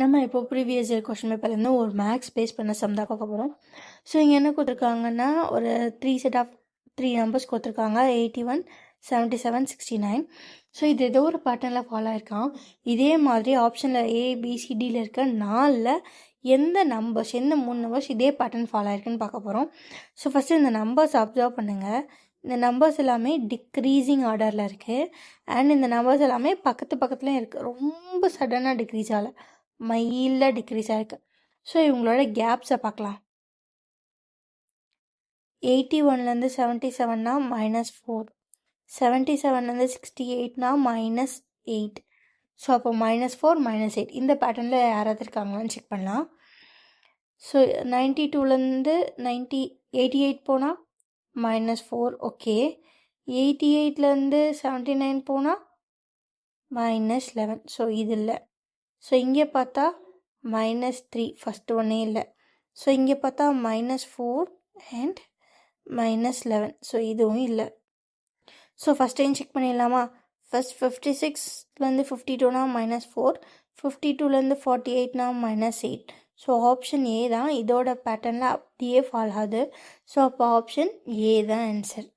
நம்ம இப்போ previous year question பேப்பர்லேருந்து ஒரு மேக்ஸ் பேஸ் பண்ண சம் தான் பார்க்க போகிறோம். ஸோ இங்கே என்ன கொடுத்துருக்காங்கன்னா ஒரு 3 செட் ஆஃப் 3 நம்பர்ஸ் கொடுத்துருக்காங்க, 81, 77, 69. ஸோ இது ஏதோ ஒரு பேட்டர்னில் ஃபாலோ ஆயிருக்கான். இதே மாதிரி ஆப்ஷனில் ஏபிசிடியில் இருக்க 4ல் எந்த நம்பர்ஸ், எந்த 3 நம்பர்ஸ் இதே பேட்டர்ன் ஃபாலோ ஆயிருக்குன்னு பார்க்க போகிறோம். ஸோ ஃபஸ்ட்டு இந்த நம்பர்ஸ் அப்சர்வ் பண்ணுங்கள். இந்த நம்பர்ஸ் எல்லாமே டிக்ரீஸிங் ஆர்டரில் இருக்குது. அண்ட் இந்த நம்பர்ஸ் எல்லாமே பக்கத்துலேயும் இருக்குது. ரொம்ப சடனாக டிக்ரீஸ் ஆகலை, மைல்டாக டிக்ரீஸ் ஆகிருக்கு. ஸோ இவங்களோட கேப்ஸை பார்க்கலாம். 81லேருந்து 77னா -4, 77லேருந்து 68னா -8. ஸோ அப்போ -4 -8 இந்த பேட்டர்னில் யாராவது இருக்காங்களான்னு செக் பண்ணலாம். ஸோ 92லேருந்து 88 போனால் -4, ஓகே. 88லேருந்து 79 போனால் -11. ஸோ இது இல்லை. ஸோ இங்கே பார்த்தா -3, ஃபஸ்ட்டு ஒன்றே இல்லை. ஸோ இங்கே பார்த்தா -4 அண்ட் -11. ஸோ இதுவும் இல்லை. ஸோ ஃபஸ்ட் டைம் செக் பண்ணிடலாமா? ஃபஸ்ட் 56லேருந்து 52னா -4, 52லேருந்து 48னா -8. ஸோ ஆப்ஷன் ஏ தான் இதோட பேட்டர்னில் அப்படியே ஃபாலோ ஆகுது. ஸோ அப்போ ஆப்ஷன் ஏ தான் ஆன்சர்.